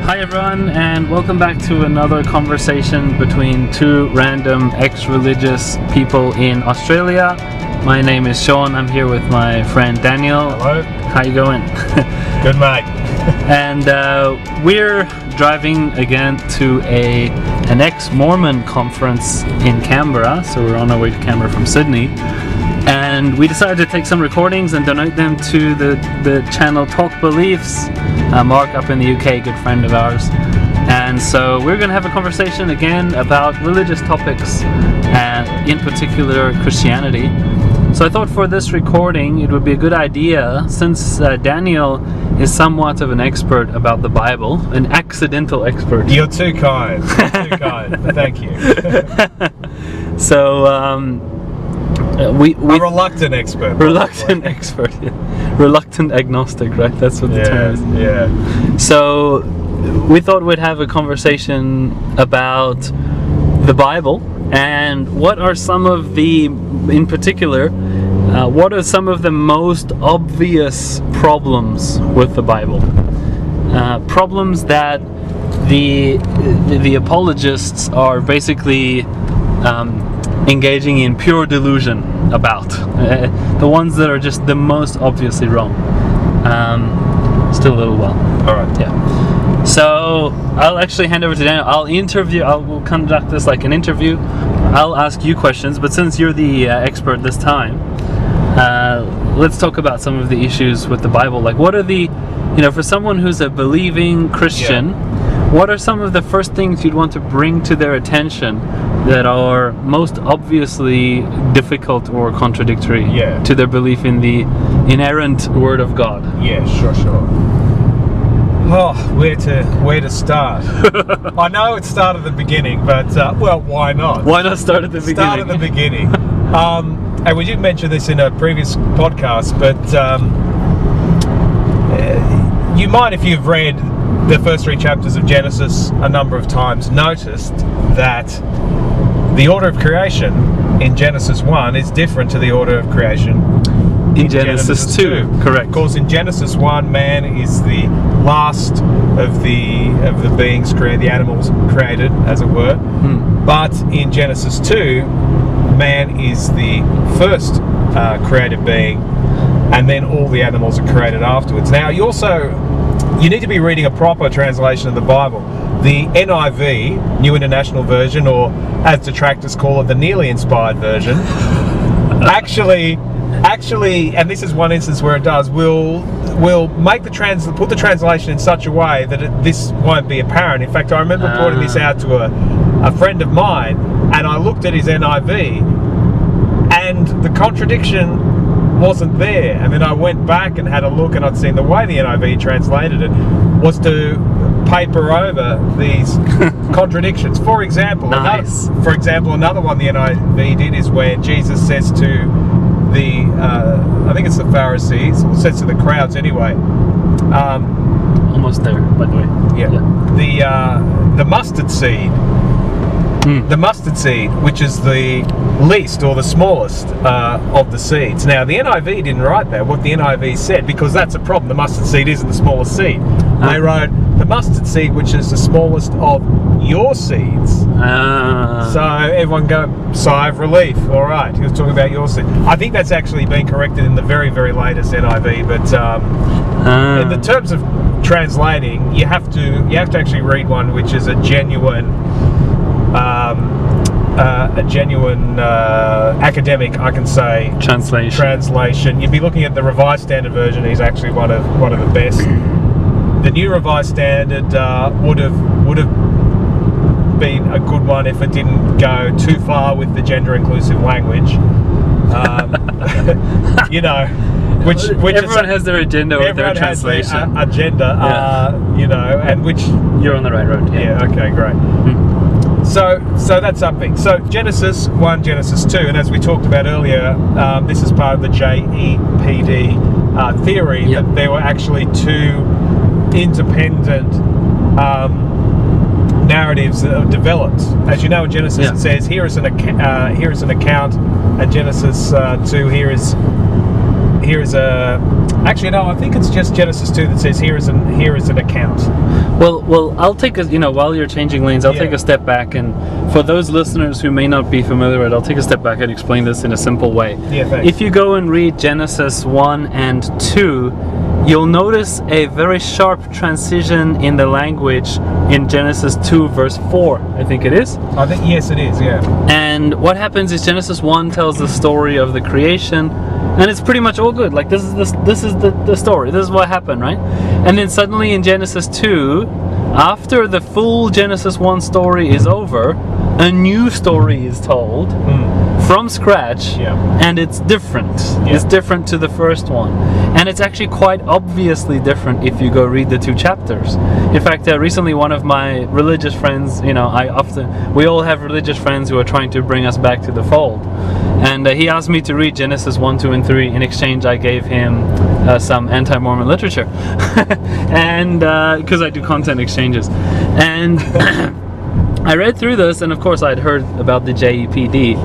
Hi everyone, and welcome back to another conversation between two random ex-religious people in Australia. My name is Shawn. I'm here with my friend Daniel. Hello. How you going? Good, mate. And we're driving again to an ex-Mormon conference in Canberra. So we're on our way to Canberra from Sydney. And we decided to take some recordings and donate them to the channel Talk Beliefs. Mark up in the UK, good friend of ours. And so we're going to have a conversation again about religious topics, and in particular Christianity. So I thought for this recording it would be a good idea, since Daniel is somewhat of an expert about the Bible, an accidental expert. You're too kind. You're too kind. Thank you. So we a reluctant expert. Reluctant expert, yeah. Reluctant agnostic, right? That's what the term is. Yeah. So we thought we'd have a conversation about the Bible and what are some of the, in particular, what are some of the most obvious problems with the Bible? Problems that the apologists are basically engaging in pure delusion about, the ones that are just the most obviously wrong. Still a little while. All right. Yeah. So I'll actually hand over to Daniel. We'll conduct this like an interview. I'll ask you questions, but since you're the expert this time, let's talk about some of the issues with the Bible. Like, what are the, for someone who's a believing Christian, what are some of the first things you'd want to bring to their attention that are most obviously difficult or contradictory to their belief in the inerrant Word of God? Yeah, sure. Oh, where to start? I know it started at the beginning, but well, why not? Why not start at the beginning? Start at the beginning. And we did mention this in a previous podcast, but you might, if you've read the first 3 chapters of Genesis a number of times, noticed that the order of creation in Genesis 1 is different to the order of creation in Genesis 2. Correct. Of course, in Genesis 1, man is the last of the beings created, the animals created, as it were. But in Genesis 2, man is the first created being, and then all the animals are created afterwards. Now, you need to be reading a proper translation of the Bible. The NIV, New International Version, or as detractors call it, the nearly inspired version, actually, and this is one instance where it does, will make put the translation in such a way that this won't be apparent. In fact, I remember pointing this out to a friend of mine, and I looked at his NIV, and the contradiction wasn't there. And then I went back and had a look, and I'd seen the way the NIV translated it was to paper over these contradictions. For example, another one the NIV did is where Jesus says to I think it's the Pharisees, or says to the crowds anyway. Almost there, by the way. Yeah. The mustard seed. The mustard seed, which is the least or the smallest of the seeds. Now, the NIV didn't write that, what the NIV said, because that's a problem. The mustard seed isn't the smallest seed. They wrote the mustard seed, which is the smallest of your seeds. So everyone go, sigh of relief. All right, he was talking about your seed. I think that's actually been corrected in the very, very latest NIV. But in the terms of translating, you have to actually read one which is a genuine academic, I can say, translation. You'd be looking at the Revised Standard Version. Is actually one of the best. The New Revised Standard would have been a good one if it didn't go too far with the gender inclusive language. Which everyone has their agenda with their translation. And which you're on the right road. Yeah. Okay. Great. So that's something. So Genesis 1, Genesis 2, and as we talked about earlier, this is part of the JEPD theory that there were actually 2 independent narratives that have developed. As you know, in Genesis it says, here is an account, and Genesis 2, here Actually, no, I think it's just Genesis 2 that says here is an account. Well, I'll take while you're changing lanes, I'll take a step back, and for those listeners who may not be familiar with it, I'll take a step back and explain this in a simple way. Yeah, thanks. If you go and read Genesis 1 and 2, you'll notice a very sharp transition in the language in Genesis 2 verse 4, I think it is. I think, yes, it is, yeah. And what happens is Genesis 1 tells the story of the creation, and it's pretty much all good. Like, this is the story. This is what happened, right? And then suddenly in Genesis 2, after the full Genesis 1 story is over, a new story is told from scratch, and it's different. Yeah. It's different to the first one. And it's actually quite obviously different if you go read the 2 chapters. In fact, recently one of my religious friends, we all have religious friends who are trying to bring us back to the fold. And he asked me to read Genesis 1, 2, and 3. In exchange, I gave him some anti-Mormon literature. And because I do content exchanges. And I read through this, and of course I'd heard about the JEPD.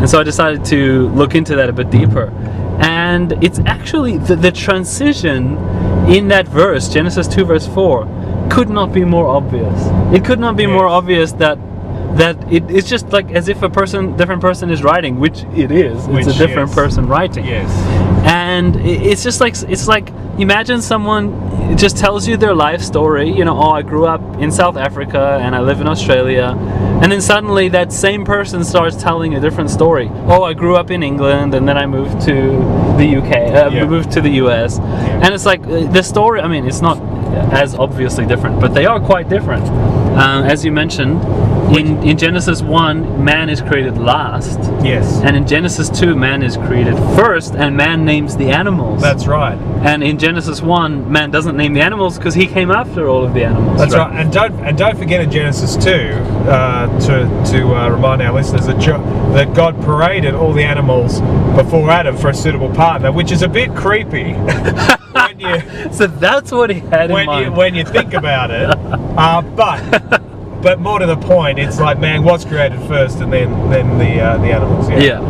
And so I decided to look into that a bit deeper. And it's actually the transition in that verse, Genesis 2 verse 4, could not be more obvious. It could not be more obvious that it's just like as if different person is writing, which it is. It's a different person writing. Yes. And it's just like, it's like, imagine someone just tells you their life story, I grew up in South Africa and I live in Australia, and then suddenly that same person starts telling a different story. I grew up in England and then I moved to the UK, moved to the US. Yeah. And it's like, the story, I mean, it's not as obviously different, but they are quite different. As you mentioned, in Genesis 1, man is created last. Yes. And in Genesis 2, man is created first, and man names the animals. That's right. And in Genesis 1, man doesn't name the animals because he came after all of the animals. That's right. And don't forget in Genesis 2, to remind our listeners that God paraded all the animals before Adam for a suitable partner, which is a bit creepy. So that's what he had in mind. When you think about it. But more to the point, it's like man was created first, and then the animals. Yeah.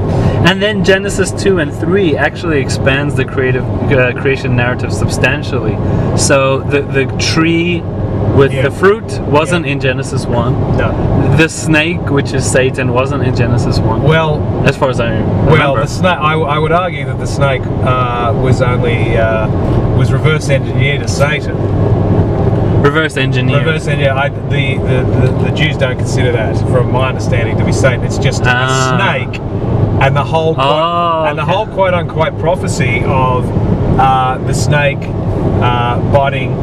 And then Genesis 2 and 3 actually expands the creation narrative substantially. So the tree with the fruit wasn't in Genesis 1. No. The snake, which is Satan, wasn't in Genesis 1. Well, as far as I remember. Well, the snake. I would argue that the snake was reverse engineered as Satan. Reverse engineer. The Jews don't consider that, from my understanding, to be Satan. It's just a snake, and the whole quote unquote prophecy of the snake biting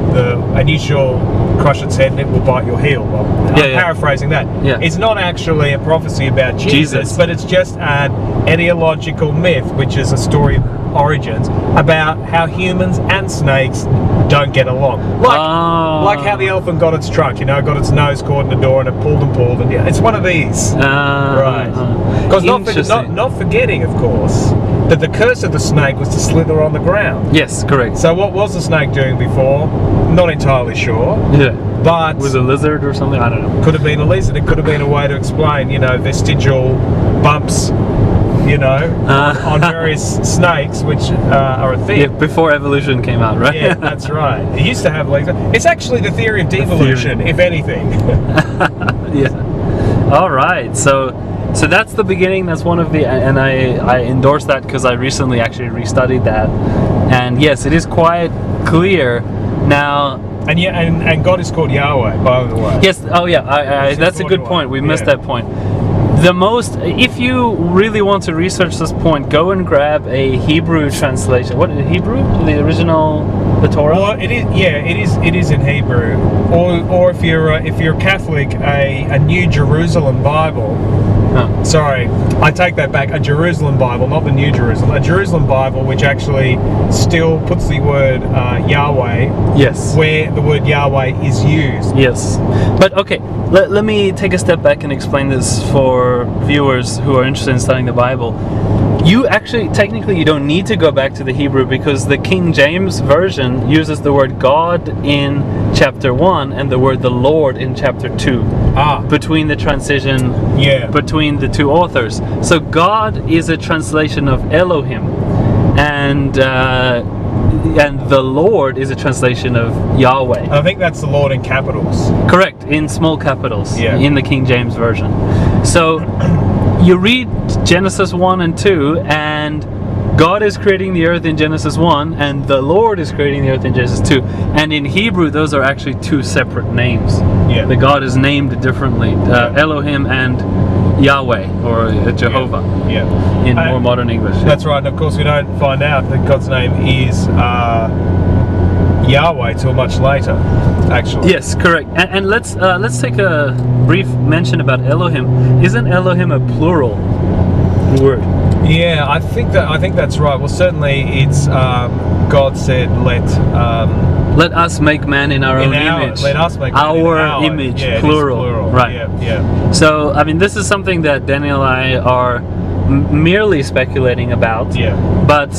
and you shall crush its head and it will bite your heel. Well, I'm paraphrasing that. Yeah. It's not actually a prophecy about Jesus, but it's just an ideological myth, which is a story of origins about how humans and snakes don't get along. Like how the elephant got its trunk, got its nose caught in the door and it pulled and it's one of these. Right. Because not forgetting, of course, that the curse of the snake was to slither on the ground. Yes, correct. So what was the snake doing before? Not entirely sure. Yeah. But was it a lizard or something? I don't know. Could have been a lizard. It could have been a way to explain, vestigial bumps, on various snakes, which are a thing. Yeah, before evolution came out, right? Yeah, that's right. It used to have legs. It's actually the theory of devolution, if anything. Yeah. All right. So that's the beginning. That's one of the, and I endorse that because I recently actually restudied that, and yes, it is quite clear now. And God is called Yahweh, by the way. Yes. Oh yeah. That's a good point. We missed that point. If you really want to research this point, go and grab a Hebrew translation. What, Hebrew? The original, the Torah? Well, it is. Yeah, it is in Hebrew. Or if you're Catholic, a New Jerusalem Bible. Huh. Sorry, I take that back. A Jerusalem Bible, not the New Jerusalem. A Jerusalem Bible, which actually still puts the word Yahweh. Yes. Where the word Yahweh is used. Yes. But okay, let me take a step back and explain this for viewers who are interested in studying the Bible. You actually, technically, you don't need to go back to the Hebrew because the King James Version uses the word God in chapter 1 and the word the Lord in chapter 2. Between the transition, between the two authors. So God is a translation of Elohim. and the Lord is a translation of Yahweh. I think that's the Lord in capitals. Correct, in small capitals, Yeah. in the King James Version. So you read Genesis 1 and 2, and God is creating the earth in Genesis 1, and the Lord is creating the earth in Genesis 2. And in Hebrew, those are actually two separate names. Yeah. The God is named differently, Elohim and Yahweh, or Jehovah, Yeah. in more modern English. That's right, and of course we don't find out that God's name is Yahweh till much later, actually. Yes, correct. And let's take a brief mention about Elohim. Isn't Elohim a plural word? Yeah, I think that's right. Well, certainly it's God said, Let us make man in our own image. Let us make man our in our image, yeah, plural. It is plural. Right. Yeah. So, I mean, this is something that Daniel and I are merely speculating about. Yeah. But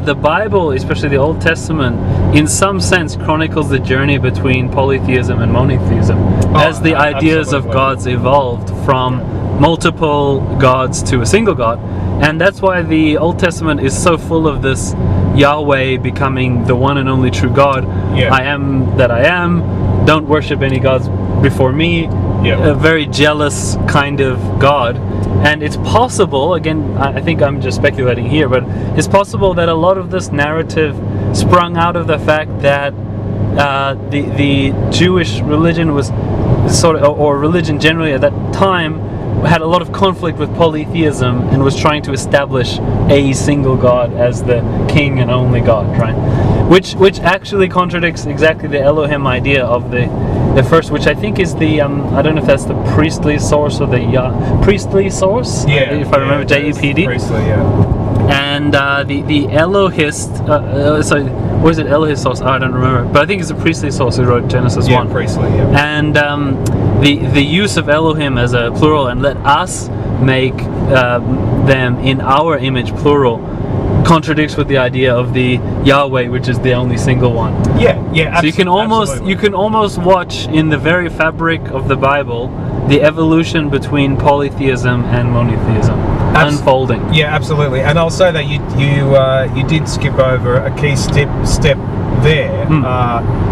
the Bible, especially the Old Testament, in some sense chronicles the journey between polytheism and monotheism, as the ideas of absolutely. gods evolved from multiple gods to a single god. And that's why the Old Testament is so full of this Yahweh becoming the one and only true God. Yeah. I am that I am. Don't worship any gods before me. Yeah. A very jealous kind of God. And it's possible, again, I think I'm just speculating here, but it's possible that a lot of this narrative sprung out of the fact that the Jewish religion was sort of, or religion generally at that time, had a lot of conflict with polytheism and was trying to establish a single God as the king and only God, right? Which actually contradicts exactly the Elohim idea of the first, which I think is the I don't know if that's the priestly source or the priestly source. Yeah. If I remember, JEPD. Priestly, yeah. And the Elohist, sorry, or is it Elohist source? I don't remember, but I think it's a priestly source who wrote Genesis 1. Priestly, yeah. And the use of Elohim as a plural, and let us make them in our image, plural, contradicts with the idea of the Yahweh, which is the only single one. Yeah, yeah. So you can almost watch in the very fabric of the Bible the evolution between polytheism and monotheism unfolding. Yeah, absolutely. And I'll say that you did skip over a key step there,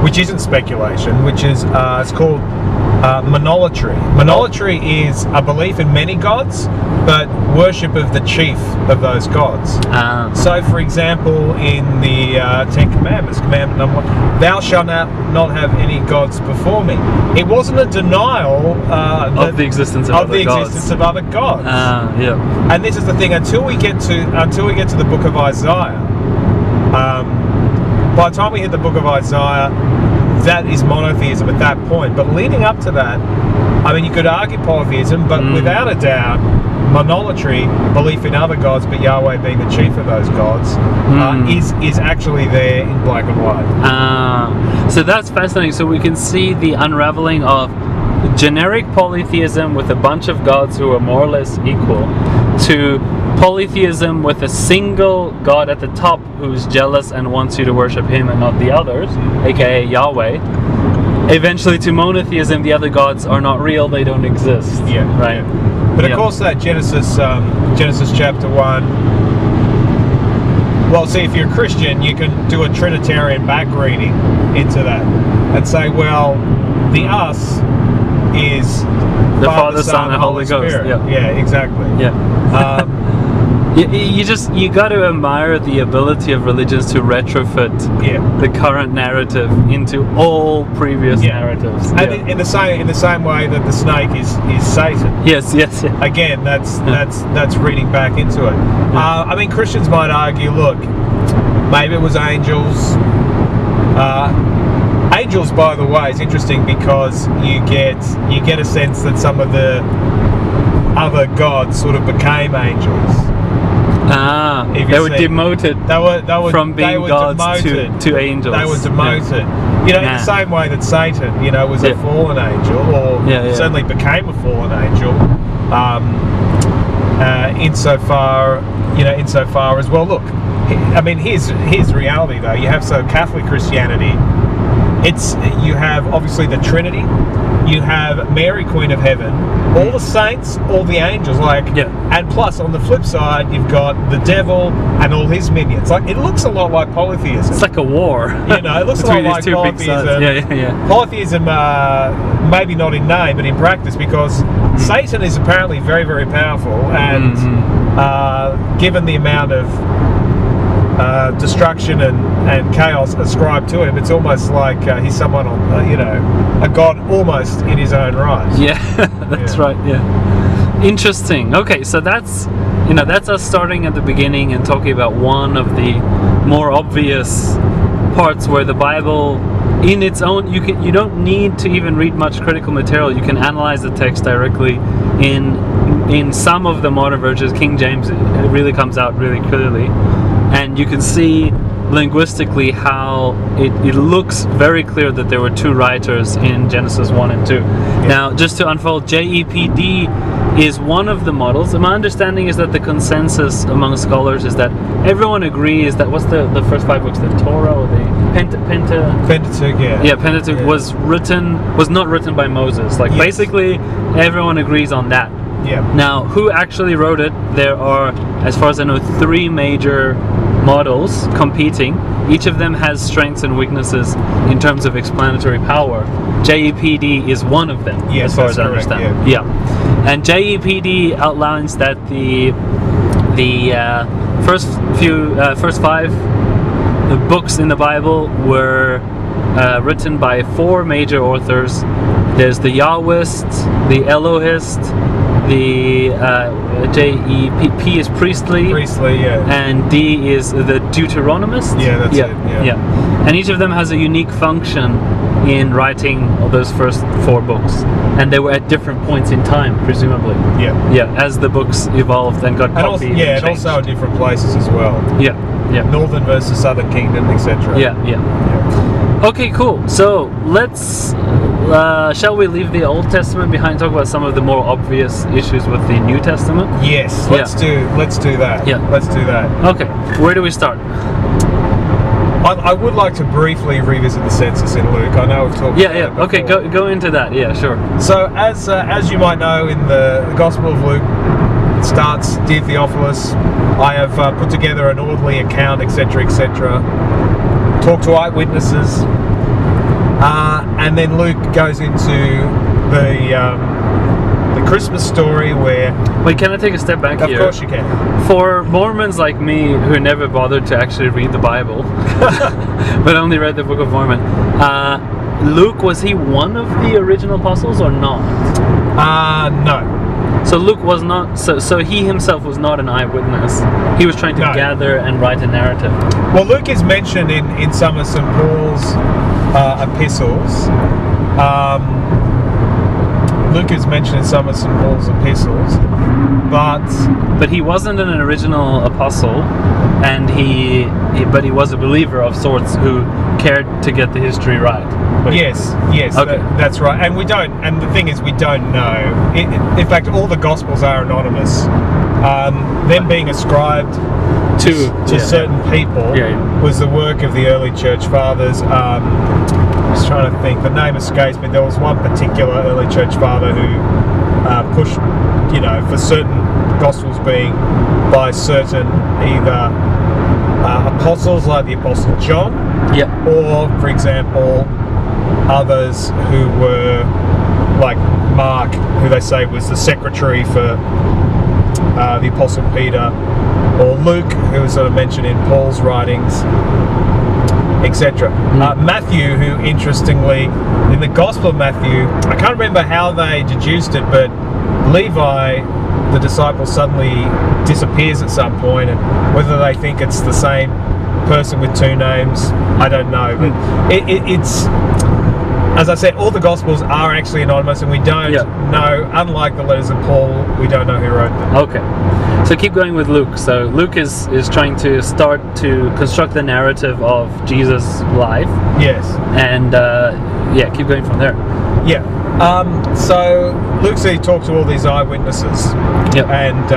which isn't speculation, which is it's called monolatry. Monolatry is a belief in many gods, but worship of the chief of those gods. So, for example, in the Ten Commandments, commandment number 1, thou shalt not have any gods before me. It wasn't a denial of the existence of other gods. Yeah. And this is the thing: until we get to the book of Isaiah, by the time we hit the book of Isaiah, that is monotheism at that point. But leading up to that, I mean, you could argue polytheism, but without a doubt, monolatry, belief in other gods, but Yahweh being the chief of those gods, is actually there in black and white. So that's fascinating. So we can see the unraveling of generic polytheism with a bunch of gods who are more or less equal, to polytheism with a single God at the top who's jealous and wants you to worship him and not the others, aka Yahweh. Eventually to monotheism, the other gods are not real, they don't exist. Yeah, right. Yeah. But of course, that Genesis chapter 1. Well, see, if you're a Christian, you can do a Trinitarian back reading into that and say, well, the us is the Father, Son, and Holy Ghost. Spirit. Yeah, exactly. Yeah. You got to admire the ability of religions to retrofit the current narrative into all previous narratives. And in the same way that the snake is Satan. Yes. Again, that's reading back into it. I mean, Christians might argue, look, maybe it was angels. Angels, by the way, is interesting because you get a sense that some of the other gods sort of became angels. They were demoted from being gods to angels. They were demoted. In the same way that Satan, was a fallen angel, or certainly became a fallen angel. Insofar as, well, look, I mean, here's reality though. You have Catholic Christianity you have obviously the Trinity, you have Mary, Queen of Heaven, all the saints, all the angels, and plus on the flip side you've got the devil and all his minions. Like, it looks a lot like polytheism. It's like a war. You know, it looks a lot like polytheism. Yeah. Polytheism, maybe not in name, but in practice, because Satan is apparently very, very powerful, and given the amount of destruction and chaos ascribed to him, it's almost like he's someone on, a god almost in his own right. Yeah, that's right. Yeah, interesting. Okay, so that's us starting at the beginning and talking about one of the more obvious parts where the Bible, in its own, you don't need to even read much critical material. You can analyze the text directly. In some of the modern versions, King James, it really comes out really clearly. And you can see linguistically how it looks very clear that there were two writers in Genesis 1 and 2. Yeah. Now, just to unfold, JEPD is one of the models. And my understanding is that the consensus among scholars is that everyone agrees that, what's the first 5 books, the Torah or the Pentateuch, yeah. Yeah, Pentateuch was not written by Moses. Basically, everyone agrees on that. Yeah. Now, who actually wrote it? There are, as far as I know, 3 major models competing. Each of them has strengths and weaknesses in terms of explanatory power. JEPD is one of them, yes, as far as I correct, understand. Yeah. And JEPD outlines that the first 5 books in the Bible were written by 4 major authors. There's the Yahwist, the Elohist, the P is priestly, yeah, and D is the Deuteronomist. Yeah, that's it. Yeah. And each of them has a unique function in writing those first 4 books, and they were at different points in time, presumably. Yeah, as the books evolved and got copied. And also in different places as well. Yeah. Northern versus Southern Kingdom, etc. Yeah. Okay, cool. So let's. Shall we leave the Old Testament behind and talk about some of the more obvious issues with the New Testament? Yes, let's do that. Yeah. Let's do that. Okay, where do we start? I would like to briefly revisit the census in Luke. I know we've talked about it before. Okay, go into that. Yeah, sure. So as you might know, in the Gospel of Luke, it starts, "Dear Theophilus, I have put together an orderly account, etc., etc. Talk to eyewitnesses." And then Luke goes into the Christmas story where... Wait, can I take a step back here? Of course you can. For Mormons like me who never bothered to actually read the Bible, but only read the Book of Mormon, Luke, was he one of the original apostles or not? No. So Luke was not, so he himself was not an eyewitness. He was trying to gather and write a narrative. Well, Luke is mentioned in some of St. Paul's epistles. Luke is mentioned in some of St. Paul's epistles, but he wasn't an original apostle, and but he was a believer of sorts who cared to get the history right. Yes, okay. That's right. And we don't. And the thing is, we don't know. In fact, all the Gospels are anonymous. Them being ascribed to certain people was the work of the early church fathers. I'm just trying to think. The name escapes me. There was one particular early church father who pushed, for certain Gospels being by certain either apostles like the Apostle John, or, for example, others who were like Mark, who they say was the secretary for the Apostle Peter, or Luke, who was sort of mentioned in Paul's writings, etc. Matthew, who interestingly, in the Gospel of Matthew, I can't remember how they deduced it, but Levi, the disciple, suddenly disappears at some point, and whether they think it's the same person with 2 names, I don't know. But it's, as I said, all the Gospels are actually anonymous, and we don't know, unlike the letters of Paul, we don't know who wrote them. Okay. So keep going with Luke. So Luke is trying to start to construct the narrative of Jesus' life. Yes. And keep going from there. Yeah. So Luke said he talked to all these eyewitnesses and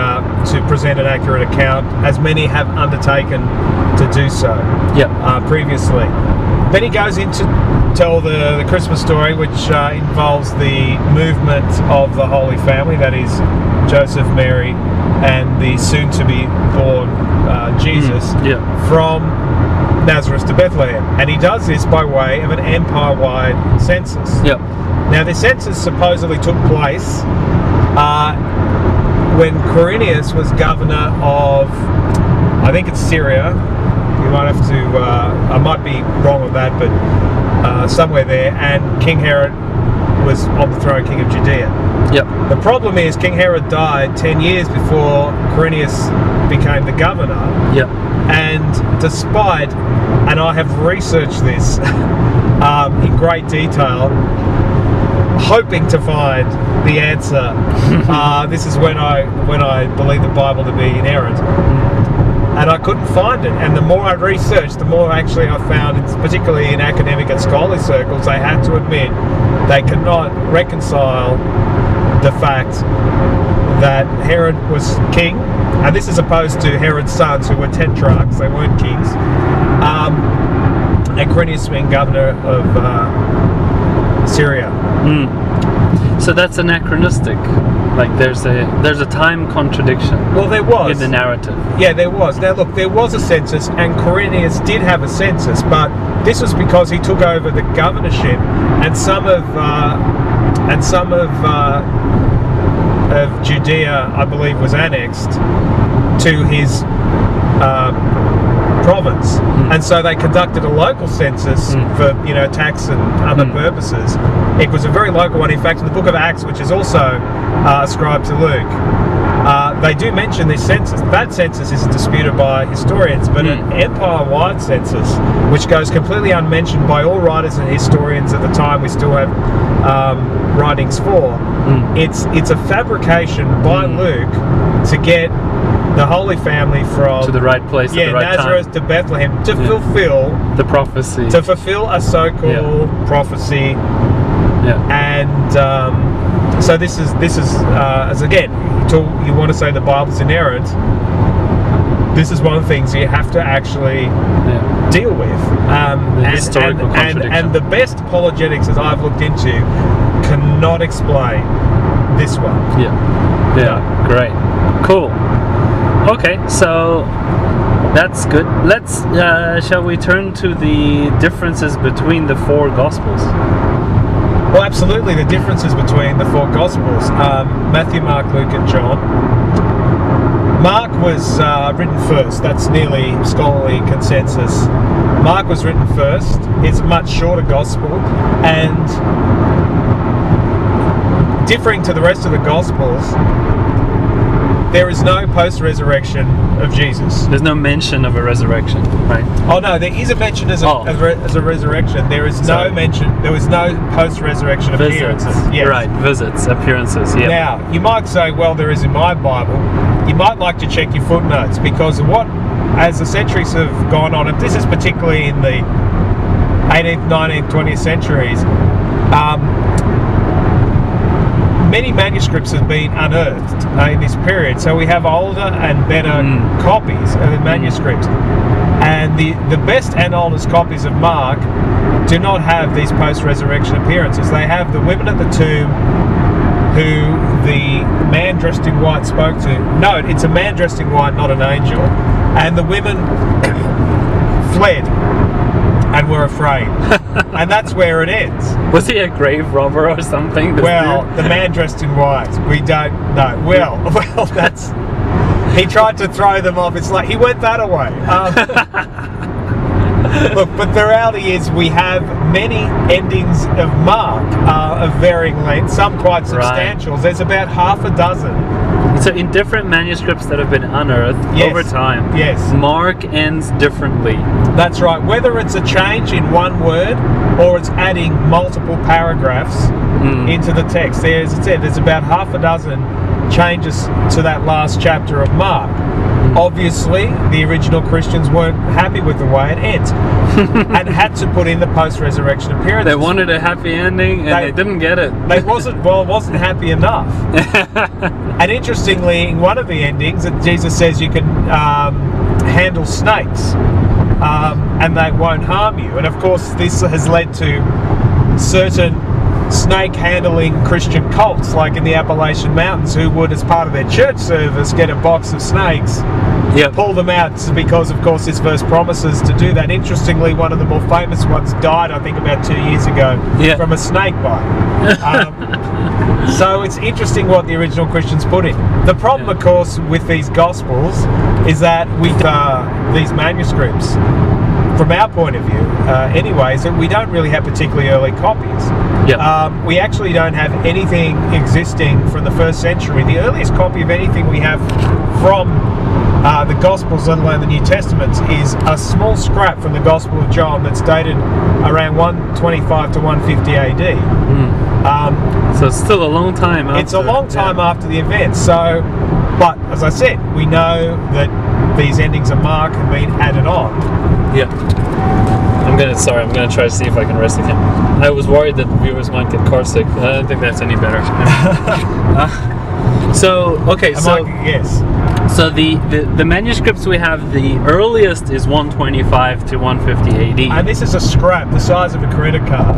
to present an accurate account, as many have undertaken to do so previously. Then he goes in to tell the Christmas story, which involves the movement of the Holy Family, that is Joseph, Mary, and the soon-to-be-born Jesus, from Nazareth to Bethlehem. And he does this by way of an empire-wide census. Now, the census supposedly took place when Quirinius was governor of, I think it's Syria. You might have to, I might be wrong on that, but somewhere there, and King Herod was on the throne, king of Judea. The problem is King Herod died 10 years before Quirinius became the governor. And despite, and I have researched this in great detail, hoping to find the answer. This is when I believe the Bible to be inerrant. And I couldn't find it. And the more I researched, the more actually I found, particularly in academic and scholarly circles, they had to admit they could not reconcile the fact that Herod was king, and this is opposed to Herod's sons, who were tetrarchs, they weren't kings, and Quirinius being governor of Syria. So that's anachronistic. Like there's a time contradiction. Well, there was in the narrative. Yeah, there was. Now look, there was a census, and Quirinius did have a census, but this was because he took over the governorship, and some of Judea, I believe, was annexed to his province, and so they conducted a local census for tax and other purposes. It was a very local one. In fact, in the book of Acts, which is also ascribed to Luke, they do mention this census. That census isn't disputed by historians, but an empire-wide census, which goes completely unmentioned by all writers and historians at the time we still have writings for. It's a fabrication by Luke to get the Holy Family from to the right place at the right Nazareth time. to Bethlehem to fulfill the prophecy, to fulfill a so-called prophecy. And so this is as again, you want to say the Bible's inerrant. This is one of the things you have to actually deal with. Historical contradiction. And the best apologetics that I've looked into cannot explain this one. Great, cool. Okay, so that's good. Let's shall we turn to the differences between the four Gospels? Well, absolutely, the differences between the four Gospels, Matthew, Mark, Luke, and John. Mark was written first. That's nearly scholarly consensus. Mark was written first. It's a much shorter Gospel, and differing to the rest of the Gospels, there is no post-resurrection of Jesus. There's no mention of a resurrection, right? Oh no, there is a mention as a resurrection. There is no mention. There was no post-resurrection appearances. Yes. Right, visits, appearances. Yeah. Now you might say, well, there is in my Bible. You might like to check your footnotes, because as the centuries have gone on, and this is particularly in the 18th, 19th, 20th centuries. Many manuscripts have been unearthed in this period, so we have older and better copies of the manuscripts. And the best and oldest copies of Mark do not have these post-resurrection appearances. They have the women at the tomb who the man dressed in white spoke to. Note, it's a man dressed in white, not an angel. And the women fled and were afraid. And that's where it ends. Was he a grave robber or something? Well, the man dressed in white, we don't know. Well, that's... He tried to throw them off. It's like he went that away. Look, but the reality is we have many endings of Mark of varying length, some quite substantial. Right. There's about half a dozen. So in different manuscripts that have been unearthed over time, Mark ends differently. That's right. Whether it's a change in one word or it's adding multiple paragraphs into the text. As I said, there's about half a dozen changes to that last chapter of Mark. Obviously, the original Christians weren't happy with the way it ends and had to put in the post-resurrection appearances. They wanted a happy ending and they didn't get it. It wasn't happy enough. And interestingly, in one of the endings, Jesus says you can handle snakes. and they won't harm you. And of course, this has led to certain snake-handling Christian cults, like in the Appalachian Mountains, who would, as part of their church service, get a box of snakes, pull them out, because, of course, this verse promises to do that. Interestingly, one of the more famous ones died, I think, about 2 years ago from a snake bite. So it's interesting what the original Christians put in. The problem, of course, with these Gospels is that these manuscripts, from our point of view, anyways, that we don't really have particularly early copies. We actually don't have anything existing from the 1st century. The earliest copy of anything we have from the Gospels, let alone the New Testaments, is a small scrap from the Gospel of John that's dated around 125 to 150 AD. So it's still a long time after. It's a long time after the event. So, but as I said, we know that these endings of Mark have been added on. I'm gonna try to see if I can rest the camera. I was worried that viewers might get car sick. I don't think that's any better. So the manuscripts we have, the earliest is 125 to 150 AD. And this is a scrap the size of a credit card.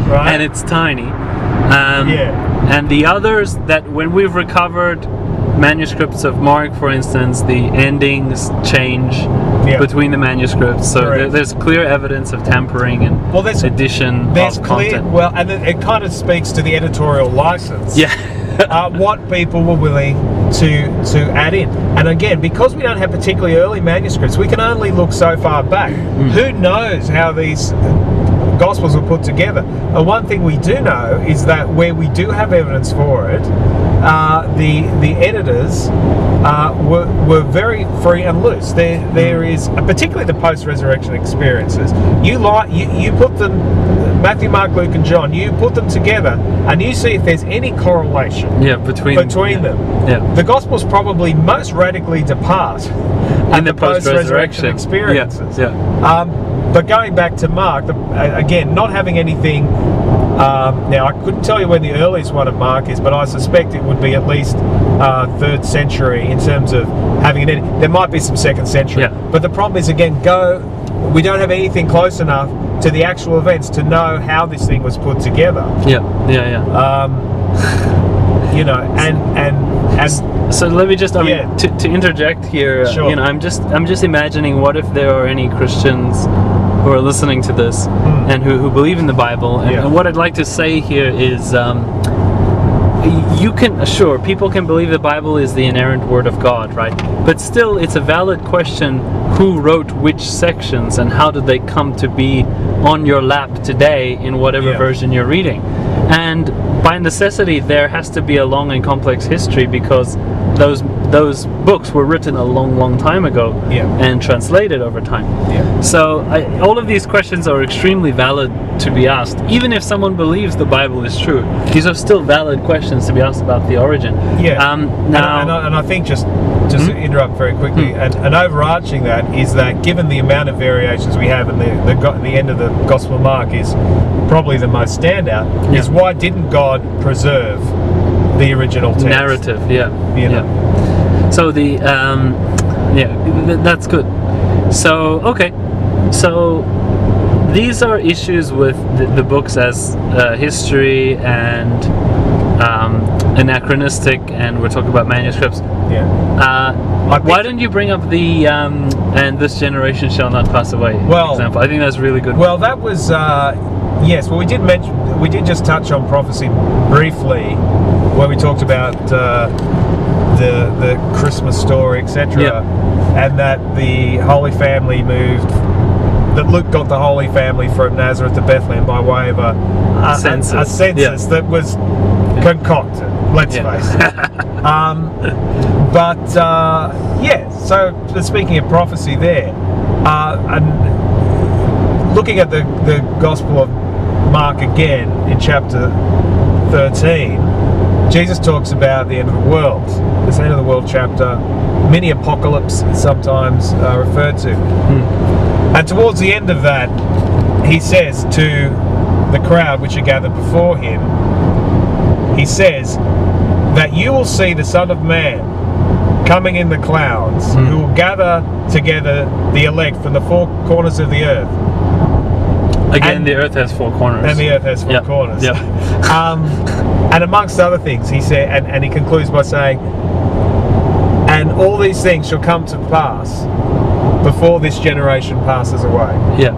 Right? And it's tiny. And the others that when we've recovered manuscripts of Mark, for instance, the endings change between the manuscripts, so there's clear evidence of tampering and addition of content. Well, and it kind of speaks to the editorial license. What people were willing to add in. And again, because we don't have particularly early manuscripts, we can only look so far back. Who knows how these Gospels were put together? And one thing we do know is that where we do have evidence for it, the editors were very free and loose. There is, particularly the post-resurrection experiences. You put them, Matthew, Mark, Luke, and John. You put them together, and you see if there's any correlation between them. The Gospels probably most radically depart in the post-resurrection experiences. But going back to Mark, again, not having anything. Now, I couldn't tell you when the earliest one of Mark is, but I suspect it would be at least 3rd century in terms of having it. There might be some 2nd century. But the problem is, again, we don't have anything close enough to the actual events to know how this thing was put together. So let me just, to interject here, I'm just imagining, what if there are any Christians who are listening to this and who believe in the Bible, and what I'd like to say here is, people can believe the Bible is the inerrant word of God, right? But still, it's a valid question, who wrote which sections and how did they come to be on your lap today in whatever version you're reading? And by necessity, there has to be a long and complex history, because those books were written a long time ago and translated over time. So all of these questions are extremely valid to be asked, even if someone believes the Bible is true. These are still valid questions to be asked about the origin. And I think just to interrupt very quickly, and overarching that is that, given the amount of variations we have, and the end of the Gospel of Mark is probably the most standout, is why didn't God preserve the original text? Narrative, So that's good. So, so these are issues with the books as history and anachronistic, and we're talking about manuscripts. Why don't you bring up the and this generation shall not pass away example? I think that's really good. Well, that was yes. Well, we did just touch on prophecy briefly when we talked about the Christmas story, etc., and that the Holy Family moved. That Luke got the Holy Family from Nazareth to Bethlehem by way of a census that was concocted. Let's face it. So speaking of prophecy there, and looking at the Gospel of Mark again in chapter 13, Jesus talks about the end of the world. This end of the world chapter, mini apocalypse sometimes referred to. And towards the end of that, he says to the crowd which are gathered before him, he says that you will see the Son of Man coming in the clouds, who will gather together the elect from the four corners of the earth. Again, the earth has four corners. And the earth has four corners. Yep. And amongst other things, he said, and he concludes by saying, and all these things shall come to pass before this generation passes away. Yeah.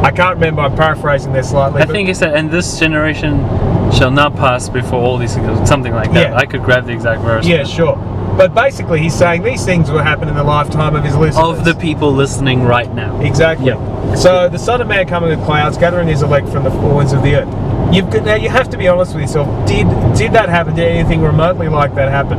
I can't remember, I'm paraphrasing there slightly. I think he said, and this generation shall not pass before all these things, something like that. Yeah. I could grab the exact verse. Yeah, sure. But basically he's saying these things will happen in the lifetime of his listeners. Of the people listening right now. Exactly. Yeah. So the Son of Man coming in clouds, gathering his elect from the four winds of the earth. Now you have to be honest with yourself. Did that happen? Did anything remotely like that happen?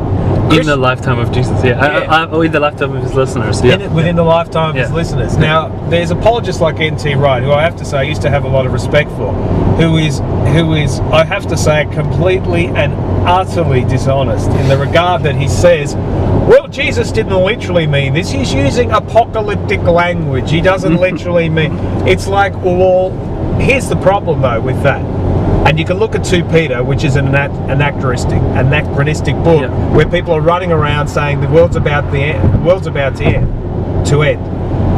In the lifetime of Jesus, in the lifetime of his listeners, within the lifetime of his listeners. Now, there's apologists like N.T. Wright, who I have to say I used to have a lot of respect for, who is I have to say completely and utterly dishonest in the regard that he says, well, Jesus didn't literally mean this. He's using apocalyptic language. He doesn't literally mean. It's like, well, here's the problem though with that. And you can look at 2 Peter, which is an anachronistic book, where people are running around saying the world's about to end.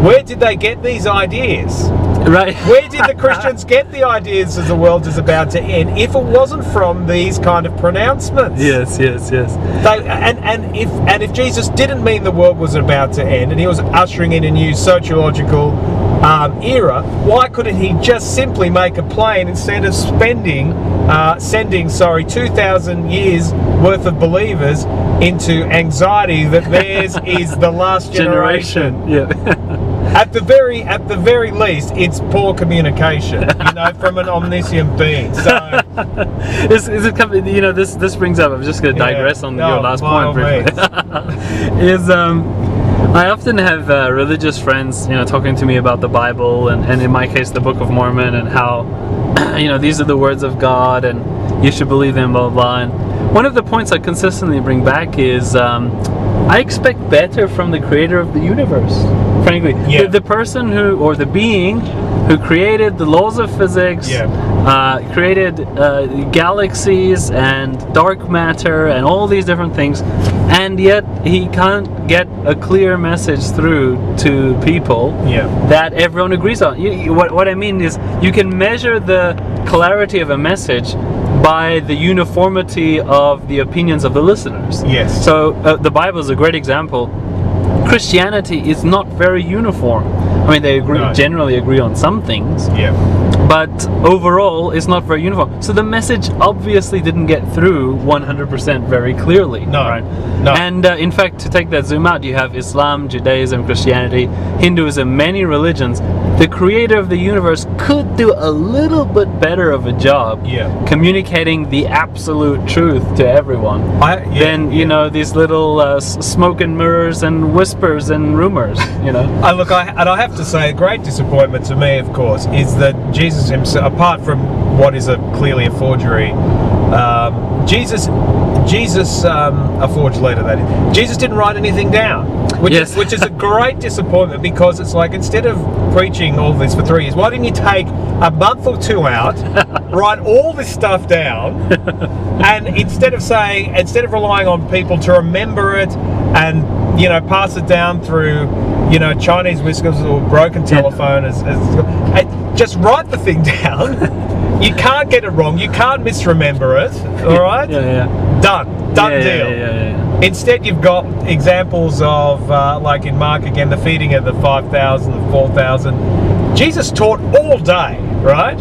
Where did they get these ideas? Right. Where did the Christians get the ideas that the world is about to end if it wasn't from these kind of pronouncements? Yes. And if Jesus didn't mean the world was about to end and he was ushering in a new sociological era, why couldn't he just simply make a plain instead of sending 2,000 years worth of believers into anxiety that theirs is the last generation? At the very least, it's poor communication, from an omniscient being. So, this brings up. I'm just going to digress on your last point briefly. I often have religious friends, talking to me about the Bible and in my case, the Book of Mormon, and how, these are the words of God and you should believe them, blah, blah, blah. And one of the points I consistently bring back is I expect better from the creator of the universe, frankly. The person or the being who created the laws of physics, created galaxies and dark matter and all these different things, and yet he can't get a clear message through to people that everyone agrees on. What I mean is, you can measure the clarity of a message by the uniformity of the opinions of the listeners. Yes. So the Bible is a great example. Christianity is not very uniform. I mean, they generally agree on some things. But overall, it's not very uniform. So the message obviously didn't get through 100% very clearly. Right? And in fact, to take that zoom out, you have Islam, Judaism, Christianity, Hinduism, many religions. The creator of the universe could do a little bit better of a job communicating the absolute truth to everyone than these little smoke and mirrors and whispers and rumors. I have to say, a great disappointment to me, of course, is that Jesus himself, apart from what is clearly a forgery, Jesus, a forged letter that is. Jesus didn't write anything down, which is a great disappointment, because it's like, instead of preaching all this for 3 years, why didn't you take a month or 2 out, write all this stuff down, and instead of relying on people to remember it and pass it down through Chinese whiskers or broken telephone, just write the thing down. You can't get it wrong. You can't misremember it. All right? Done deal. Instead, you've got examples of, like in Mark again, the feeding of the 5,000, the 4,000. Jesus taught all day, right?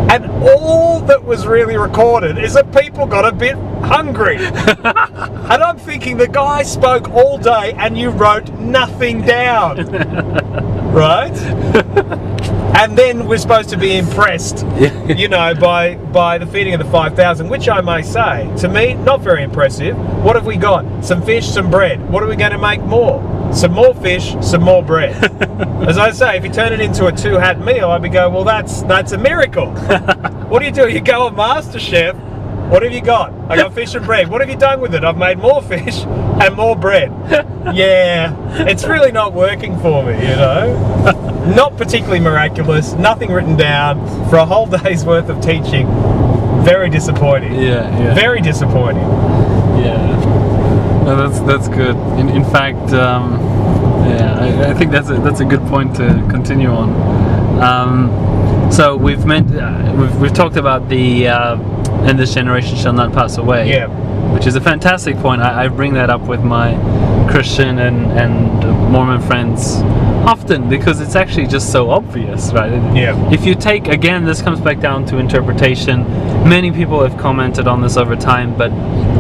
And all that was really recorded is that people got a bit hungry. And I'm thinking, the guy spoke all day and you wrote nothing down. Right? And then we're supposed to be impressed, by the feeding of the 5,000, which I may say, to me, not very impressive. What have we got? Some fish, some bread. What are we going to make more? Some more fish, some more bread. As I say, if you turn it into a 2-hat meal, I'd be going, well, that's a miracle. What do? You go on MasterChef. What have you got? I got fish and bread. What have you done with it? I've made more fish and more bread. It's really not working for me, Not particularly miraculous, nothing written down for a whole day's worth of teaching. Very disappointing. Very disappointing. No, that's good. In fact, yeah, I think that's a good point to continue on. So we've talked about the and this generation shall not pass away. Yeah. Which is a fantastic point. I bring that up with my Christian and Mormon friends often because it's actually just so obvious, right? Yeah. If you take, again, this comes back down to interpretation. Many people have commented on this over time, but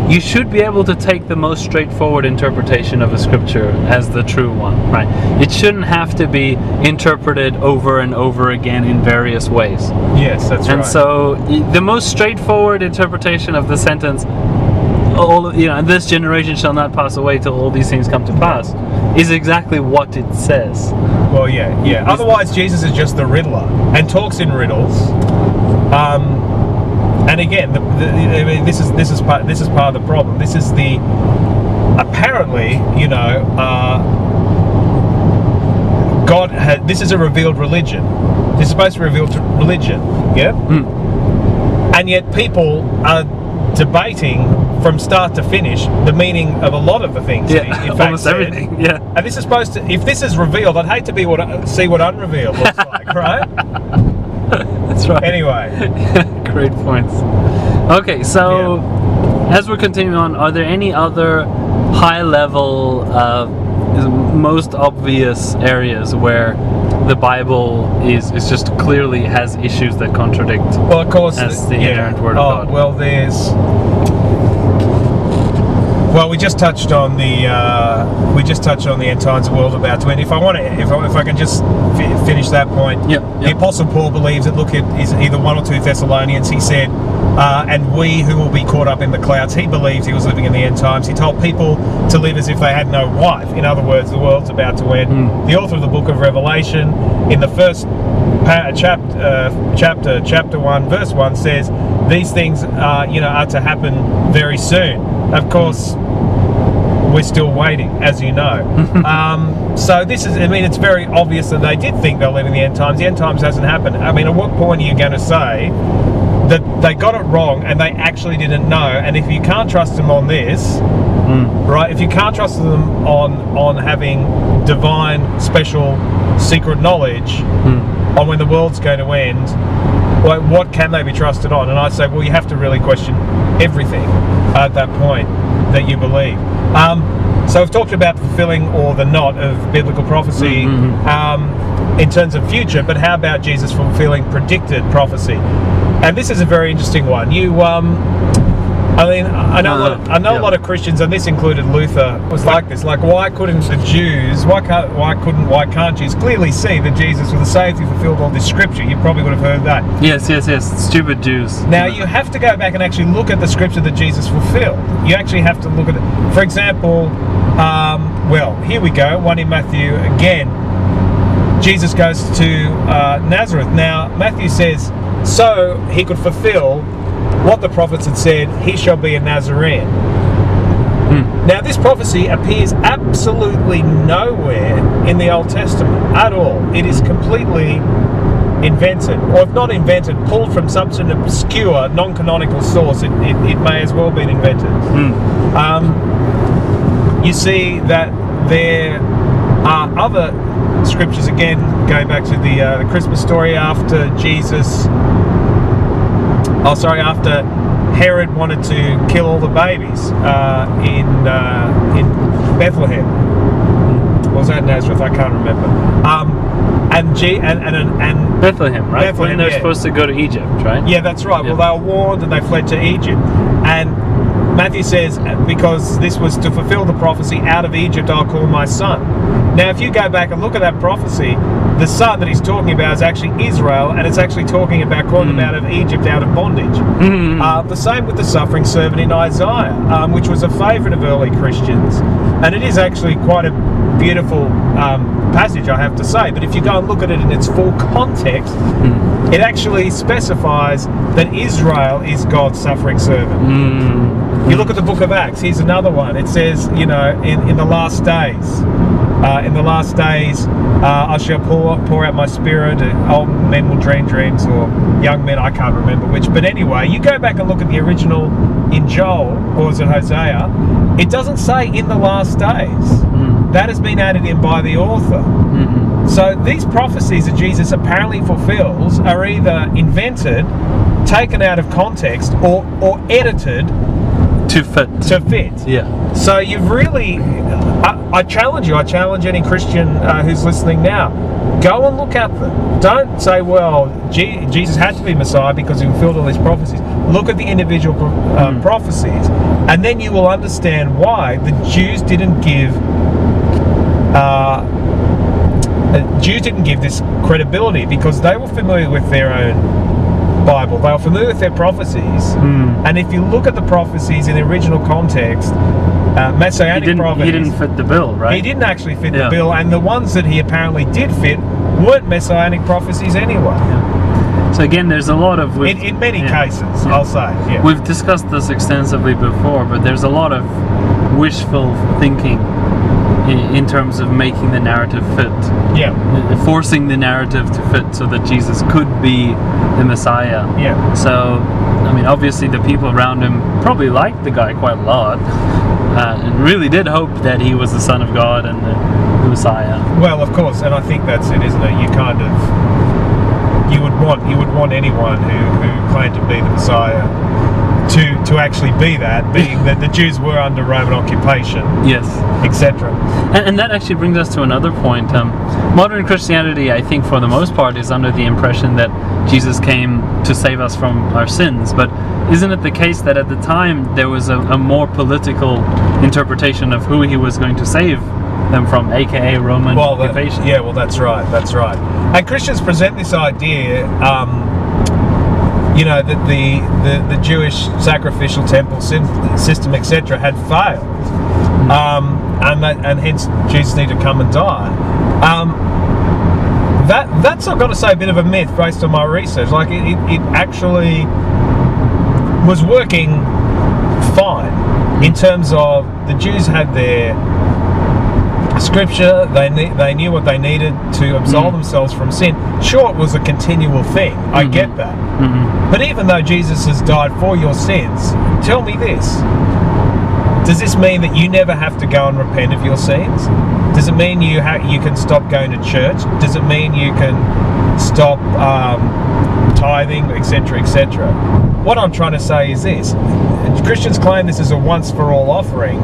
you should be able to take the most straightforward interpretation of a scripture as the true one, right? It shouldn't have to be interpreted over and over again in various ways. Yes, that's right. And so the most straightforward interpretation of the sentence, this generation shall not pass away till all these things come to pass, is exactly what it says. Well, yeah. Otherwise, Jesus is just the riddler and talks in riddles. And again, I mean, this is part of the problem. This is the apparently, God had. This is a revealed religion. This is supposed to be revealed religion. Yeah. And yet people are debating from start to finish the meaning of a lot of the things. Yeah, in fact, almost everything. Yeah. And this is supposed to. If this is revealed, I'd hate to see what unrevealed looks like, right? That's right. Anyway. Great points. Okay, so as we're continuing on, are there any other high-level, most obvious areas where the Bible is just clearly has issues that contradict? Well, of course, as the inerrant word of God. Well, we just touched on the end times, the world about to end. If I can just finish that point. The Apostle Paul believes that. Look, it is either 1 or 2 Thessalonians. He said, and we who will be caught up in the clouds. He believes he was living in the end times. He told people to live as if they had no wife. In other words, the world's about to end. The author of the book of Revelation, in the first chapter 1, verse 1, says these things are to happen very soon. Of course, we're still waiting, as you know. So this is, it's very obvious that they did think they'll live in the end times. The end times hasn't happened. At what point are you going to say that they got it wrong and they actually didn't know? And if you can't trust them on this, right? If you can't trust them on having divine, special, secret knowledge on when the world's going to end, well, what can they be trusted on? And I say, well, you have to really question everything at that point that you believe. So we've talked about the fulfilling or the not of biblical prophecy in terms of future, but how about Jesus fulfilling predicted prophecy? And this is a very interesting one. I know a lot of Christians, and this included Luther, was like this. Like, why couldn't the Jews? Why can't Jews clearly see that Jesus was the Savior who fulfilled all this Scripture? You probably would have heard that. Yes. Stupid Jews. Now you have to go back and actually look at the Scripture that Jesus fulfilled. You actually have to look at it. For example, here we go. One in Matthew again. Jesus goes to Nazareth. Now Matthew says, so he could fulfill what the prophets had said, he shall be a Nazarene. Now this prophecy appears absolutely nowhere in the Old Testament at all. It is completely invented, or if not invented, pulled from such an obscure, non-canonical source, it may as well have been invented. You see that there are other scriptures, again, going back to the Christmas story, after after Herod wanted to kill all the babies in Bethlehem. Or was that Nazareth? I can't remember. And Bethlehem, right? Bethlehem, when they're supposed to go to Egypt, right? Yeah, that's right. Yeah. Well, they were warned and they fled to Egypt. And Matthew says, because this was to fulfill the prophecy, out of Egypt I'll call my son. Now, if you go back and look at that prophecy, the son that he's talking about is actually Israel, and it's actually talking about calling them out of Egypt, out of bondage. The same with the suffering servant in Isaiah, which was a favourite of early Christians. And it is actually quite a beautiful passage, I have to say. But if you go and look at it in its full context, it actually specifies that Israel is God's suffering servant. You look at the book of Acts, here's another one. It says, in the last days, I shall pour out my spirit, old men will dream dreams, or young men, I can't remember which. But anyway, you go back and look at the original in Joel, or was it Hosea, It doesn't say in the last days. That has been added in by the author. So these prophecies that Jesus apparently fulfills are either invented, taken out of context, or edited to fit. Yeah. So you've really, I challenge you. I challenge any Christian who's listening now. Go and look at them. Don't say, well, Jesus had to be Messiah because he fulfilled all these prophecies. Look at the individual prophecies, and then you will understand why the Jews didn't give this credibility, because they were familiar with their own Bible. They were familiar with their prophecies, and if you look at the prophecies in the original context, Messianic prophecies, he didn't fit the bill, right? He didn't actually fit the bill, and the ones that he apparently did fit weren't Messianic prophecies anyway. So again, there's a lot of... In many cases, I'll say. Yeah. We've discussed this extensively before, but there's a lot of wishful thinking in terms of making the narrative fit. Yeah. Forcing the narrative to fit so that Jesus could be the Messiah. Yeah. So, I mean, obviously the people around him probably liked the guy quite a lot, and really did hope that he was the Son of God and the Messiah. Well, of course, and I think that's it, isn't it? You would want anyone who claimed to be the Messiah to actually be that, being that the Jews were under Roman occupation, yes, etc. And that actually brings us to another point. Modern Christianity, I think, for the most part, is under the impression that Jesus came to save us from our sins. But isn't it the case that at the time there was a more political interpretation of who he was going to save them from, aka Roman occupation? Well, that's right. And Christians present this idea, that the Jewish sacrificial temple system, etc., had failed, and hence Jesus needed to come and die. That's, I've got to say, a bit of a myth based on my research. Like it actually was working fine in terms of the Jews had their Scripture, they knew what they needed to absolve themselves from sin. Sure, it was a continual thing, I get that. But even though Jesus has died for your sins, tell me this: does this mean that you never have to go and repent of your sins? Does it mean you can stop going to church? Does it mean you can stop tithing, etc., etc.? What I'm trying to say is this: Christians claim this is a once-for-all offering,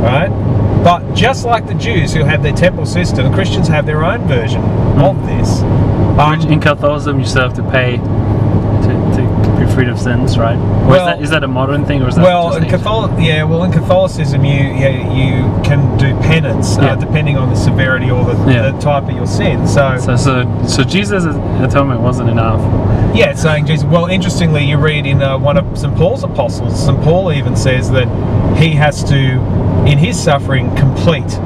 right? But just like the Jews who had their temple system, Christians have their own version of this. Which in Catholicism you still have to pay to be freed of sins, right? Or is that a modern thing, or is that in Catholicism you can do penance depending on the severity or the type of your sin. So Jesus' atonement wasn't enough. Yeah, it's saying Jesus. Well, interestingly, you read in one of St. Paul's apostles, St. Paul even says that he has to, in his suffering, complete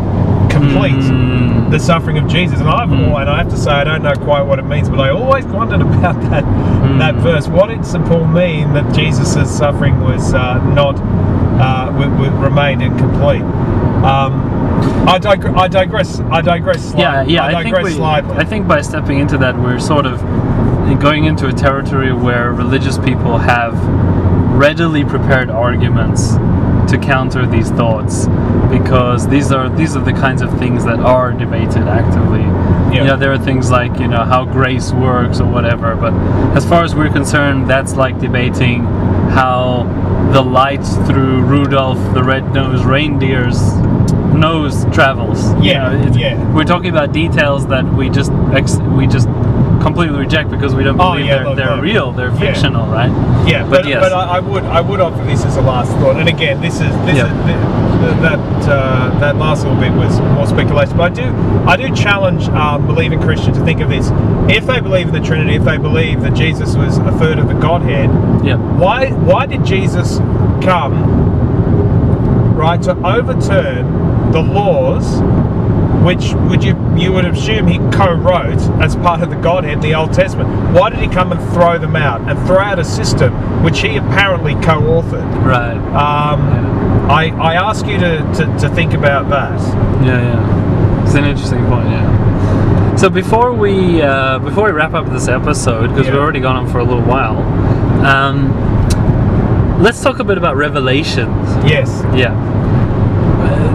the suffering of Jesus. And I have to say, I don't know quite what it means, but I always wondered about that verse. What did St. Paul mean that Jesus' suffering was remained incomplete? I digress slightly. I think by stepping into that, we're sort of going into a territory where religious people have readily prepared arguments to counter these thoughts, because these are the kinds of things that are debated actively. There are things like how grace works or whatever, but as far as we're concerned, that's like debating how the light through Rudolph the red-nosed reindeer's nose travels. We're talking about details that we just completely reject because we don't believe they're real, they're fictional, right? Yeah, but I would offer this as a last thought. And again, that last little bit was more speculation. But I do challenge believing Christians to think of this: if they believe in the Trinity, if they believe that Jesus was a third of the Godhead, why did Jesus come, right, to overturn the laws which you would assume he co-wrote as part of the Godhead, the Old Testament? Why did he come and throw them out and throw out a system which he apparently co-authored? Right. I ask you to think about that. Yeah. It's an interesting point. Yeah. So before we wrap up this episode, because we've already gone on for a little while, let's talk a bit about Revelations. Yes. Yeah.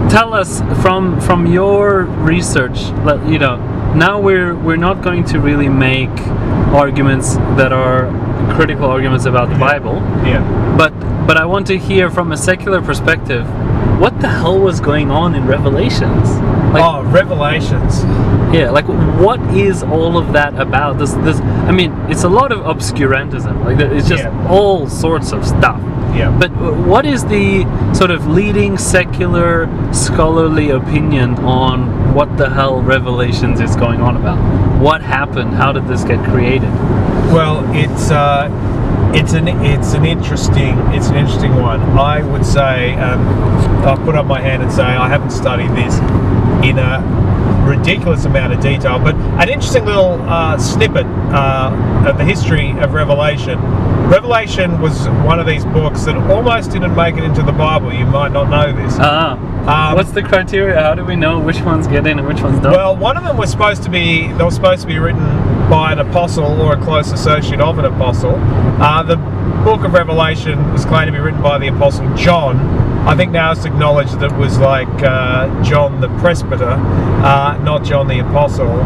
Tell us from your research. Now we're not going to really make arguments that are critical arguments about the Bible. Yeah. But I want to hear from a secular perspective, what the hell was going on in Revelations? Revelations. Yeah, like what is all of that about? This I mean, it's a lot of obscurantism. Like it's just all sorts of stuff. Yeah. But what is the sort of leading secular scholarly opinion on what the hell Revelations is going on about? What happened? How did this get created? Well, it's an interesting one. I would say I'll put up my hand and say I haven't studied this in a ridiculous amount of detail, but an interesting little snippet of the history of Revelation. Revelation was one of these books that almost didn't make it into the Bible. You might not know this. What's the criteria? How do we know which ones get in and which ones don't? Well, one of them was supposed to be written by an apostle or a close associate of an apostle. The book of Revelation was claimed to be written by the apostle John. I think now it's acknowledged that it was like John the presbyter, not John the apostle.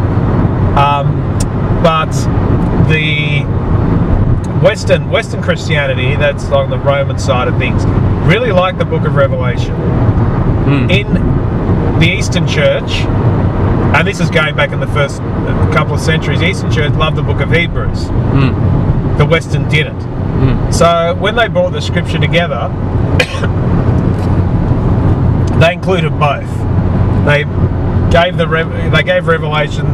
But the Western Christianity, that's on the Roman side of things, really liked the book of Revelation. In the Eastern Church, and this is going back in the first couple of centuries, the Eastern Church loved the book of Hebrews. The Western didn't. So when they brought the scripture together, they included both. They gave Revelation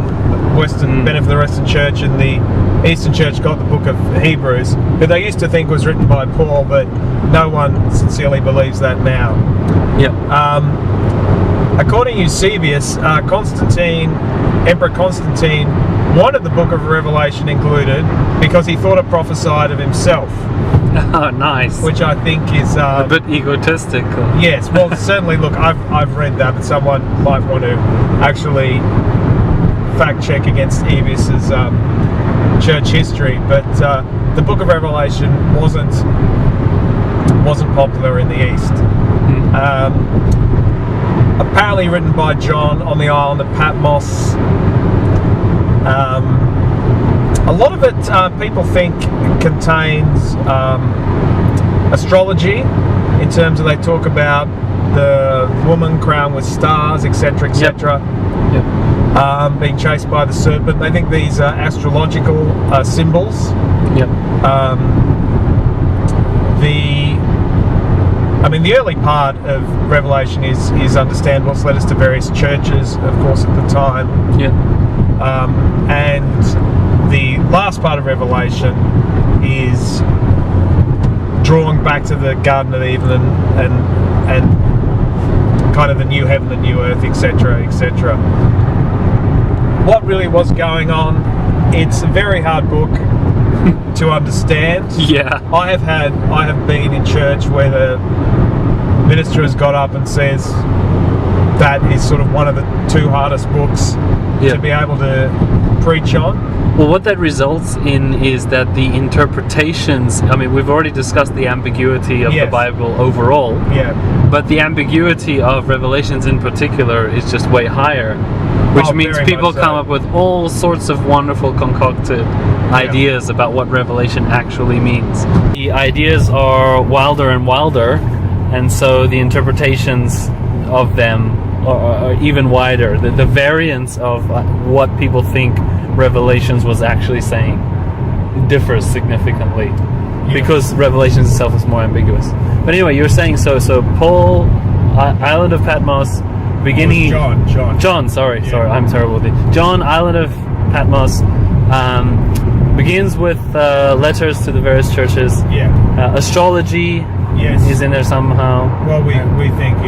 Western benefit of the Western Church, and the Eastern Church got the book of Hebrews, who they used to think was written by Paul, but no one sincerely believes that now. Yeah. According to Eusebius, Emperor Constantine wanted the book of Revelation included because he thought it prophesied of himself. Oh, nice. Which I think is a bit egotistical. Yes, well, certainly. Look, I've read that, but someone might want to actually fact check against Eusebius's church history. But the book of Revelation wasn't popular in the East. Apparently written by John on the island of Patmos. A lot of it, people think, contains astrology, in terms of they talk about the woman crowned with stars, etc., etc. Being chased by the serpent. They think these are astrological symbols. The early part of Revelation is understandable. It's letters to various churches, of course, at the time. And the last part of Revelation is drawing back to the Garden of Eden and kind of the new heaven, the new earth, etc., etc. What really was going on? It's a very hard book to understand. I have been in church where the minister has got up and says that is sort of one of the two hardest books to be able to preach on. Well, what that results in is that the interpretations, I mean, we've already discussed the ambiguity of the Bible overall, but the ambiguity of Revelations in particular is just way higher, which means people come up with all sorts of wonderful concocted ideas about what Revelation actually means. The ideas are wilder and wilder, and so the interpretations of them are even wider. The variance of what people think Revelations was actually saying differs significantly because Revelations itself is more ambiguous. But anyway, you were saying so Paul, island of Patmos, beginning. John. Sorry, I'm terrible with it. John, island of Patmos, begins with letters to the various churches. Astrology is in there somehow. Well, we think,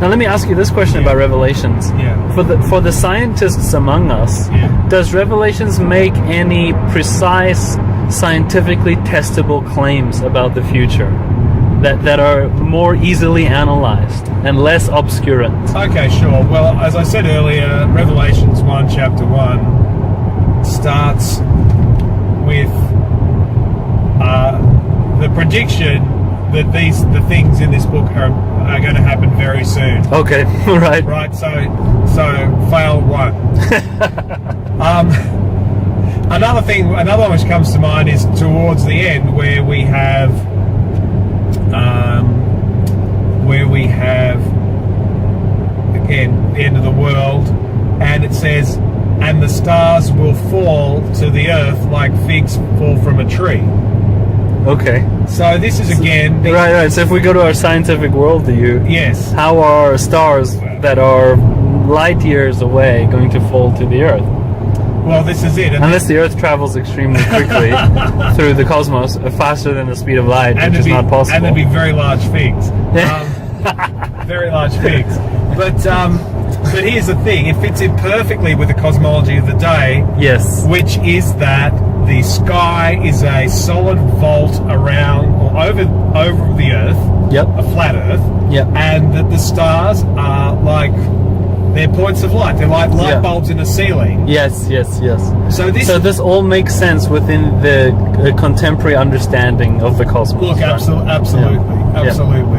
Now let me ask you this question about Revelations. For the scientists among us, does Revelations make any precise, scientifically testable claims about the future that are more easily analyzed and less obscurant? Okay, sure. Well, as I said earlier, Revelations 1, chapter 1 starts with the prediction that the things in this book are going to happen very soon. Okay, right. Right. So fail one. Another one which comes to mind is towards the end, where we have again the end of the world, and it says, and the stars will fall to the earth like figs fall from a tree. Okay. So this is again... Right. So if we go to our scientific worldview, yes, how are stars that are light years away going to fall to the earth? Well, this is it. Unless the earth travels extremely quickly through the cosmos, faster than the speed of light, which is not possible. And there'd be very large figs. Very large figs. But here's the thing, it fits in perfectly with the cosmology of the day. Yes. Which is that the sky is a solid vault around or over the earth. Yep. A flat earth. Yep. And that the stars are like, they're points of light. They're like light bulbs in a ceiling. Yes. So this all makes sense within the contemporary understanding of the cosmos. Look, absolutely. Yeah.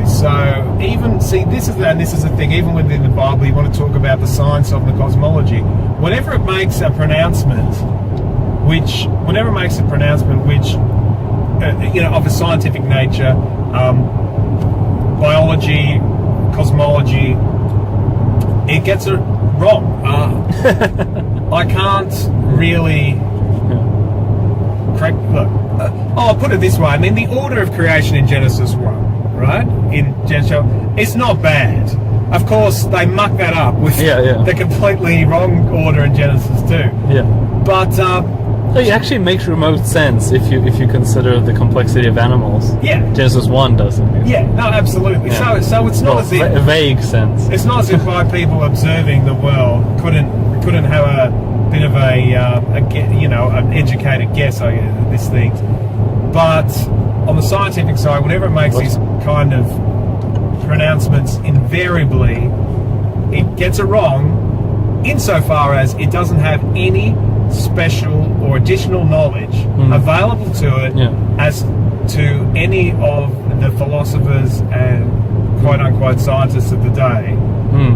So even this is the thing. Even within the Bible, you want to talk about the science of the cosmology. Whenever it makes a pronouncement, which of a scientific nature, biology, cosmology, it gets it wrong. I can't really correct. Look, I'll put it this way. I mean, the order of creation in Genesis 1, right? In Genesis, it's not bad. Of course, they muck that up with the completely wrong order in Genesis 2. Yeah. But it actually makes remote sense if you consider the complexity of animals. Yeah. Genesis 1 doesn't. Yeah. No, absolutely. Yeah. So it's not as if a vague sense. It's not as if by people observing the world couldn't have a bit of an educated guess at this thing. But on the scientific side, whenever it makes these kind of pronouncements, invariably it gets it wrong, insofar as it doesn't have any special or additional knowledge available to it as to any of the philosophers and quote-unquote scientists of the day.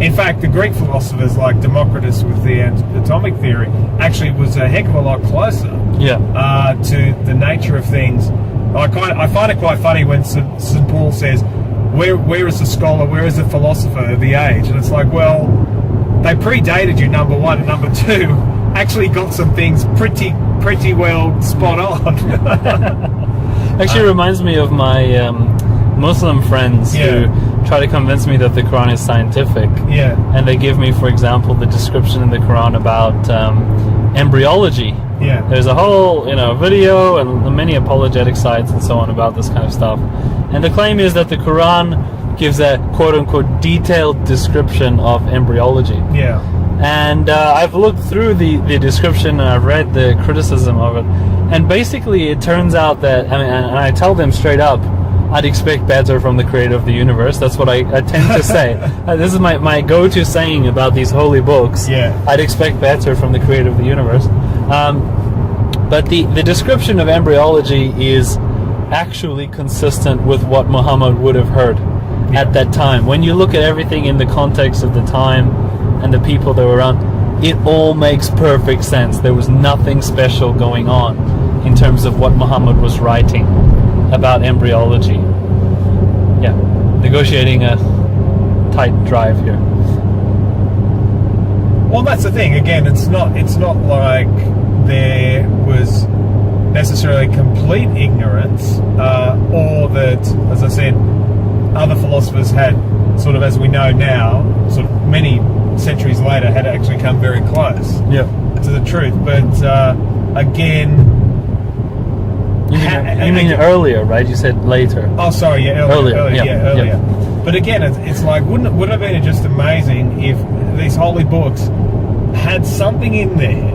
In fact, the Greek philosophers like Democritus with the atomic theory actually was a heck of a lot closer to the nature of things. I find it quite funny when St. Paul says, where is the scholar, where is the philosopher of the age? And it's like, well, they predated you, number one, and number two, actually got some things pretty well spot on. Actually reminds me of my Muslim friends who try to convince me that the Quran is scientific. Yeah. And they give me, for example, the description in the Quran about embryology. Yeah. There's a whole, video and many apologetic sites and so on about this kind of stuff. And the claim is that the Quran gives a quote-unquote detailed description of embryology. Yeah. And I've looked through the description and I've read the criticism of it. And basically it turns out that, and I tell them straight up, I'd expect better from the creator of the universe. That's what I tend to say. This is my go-to saying about these holy books. Yeah. I'd expect better from the creator of the universe. But the description of embryology is actually consistent with what Muhammad would have heard at that time. When you look at everything in the context of the time and the people that were around, it all makes perfect sense. There was nothing special going on in terms of what Muhammad was writing about embryology. Yeah, negotiating a tight drive here. Well, that's the thing. Again, it's not like there was necessarily complete ignorance, or that, as I said, other philosophers had sort of, as we know now, sort of many centuries later, had actually come very close to the truth. But again, you mean earlier, right? You said later. Oh, sorry, earlier. Earlier. But again, it's like, wouldn't it have been just amazing if these holy books had something in there,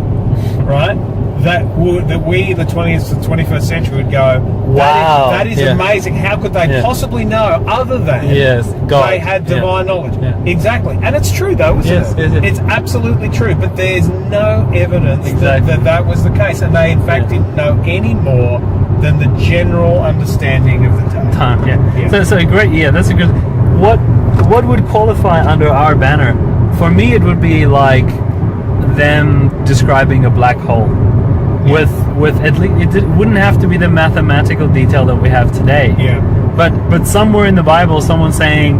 right? That we, the 20th to 21st century, would go, wow, that is amazing. How could they possibly know other than God. They had divine knowledge? Yeah. Exactly. And it's true, though, isn't it? It's absolutely true. But there's no evidence that was the case. And they, in fact, didn't know any more than the general understanding of the day. Time, yeah. Yeah. So great, yeah, that's a good... What would qualify under our banner? For me, it would be like them describing a black hole. Yeah. With at least, it wouldn't have to be the mathematical detail that we have today. Yeah. But somewhere in the Bible, someone's saying,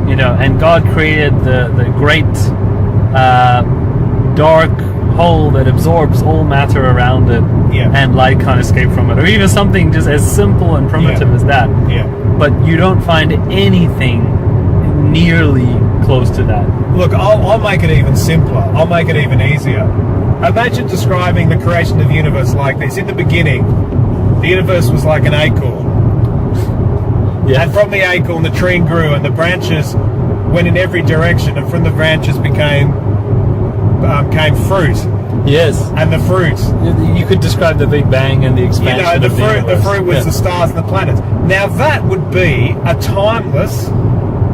you know, and God created the great dark hole that absorbs all matter around it, Yeah. and light can't escape from it, or even something just as simple and primitive Yeah. as that. Yeah. But you don't find anything nearly close to that. Look, I'll make it even simpler. I'll make it even easier. Imagine describing the creation of the universe like this. In the beginning, the universe was like an acorn. Yeah. And from the acorn, the tree grew, and the branches went in every direction, and from the branches came fruit. Yes. And the fruit, You could describe the Big Bang and the expansion the of the fruit universe. was Yeah. the stars and the planets. Now that would be a timeless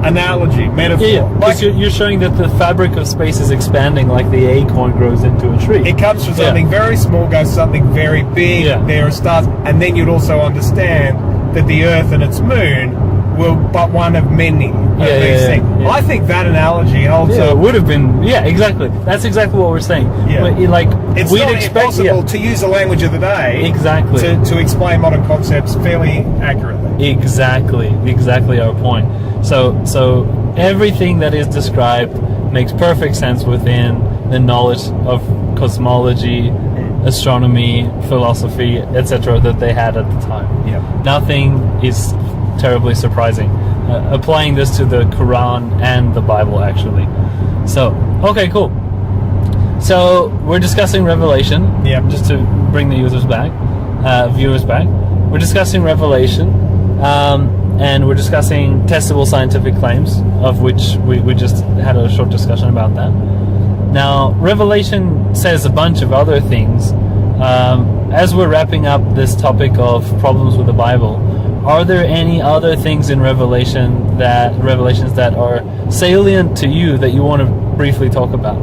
analogy, metaphor. Yeah, Like, because you're showing that the fabric of space is expanding like the acorn grows into a tree. it comes from Yeah. something very small, goes to something very big. Yeah. There are stars, and then you'd also understand that the Earth and its moon were but one of many of Yeah, these yeah, things. yeah. I think that analogy holds Yeah, up. it would have been. Yeah, exactly. That's exactly what we're saying. Yeah. But, like It's we'd not expect. impossible to use the language of the day Exactly. to explain modern concepts fairly accurately. Exactly our point. So everything that is described makes perfect sense within the knowledge of cosmology, astronomy, philosophy, etc. that they had at the time. Yeah. Nothing is terribly surprising. Applying this to the Quran and the Bible, actually. So, okay, cool. So we're discussing Revelation. Yeah. Just to bring the viewers back. We're discussing Revelation, and we're discussing testable scientific claims, of which we just had a short discussion about that. Now, Revelation says a bunch of other things. As we're wrapping up this topic of problems with the Bible, are there any other things in Revelations that are salient to you that you want to briefly talk about?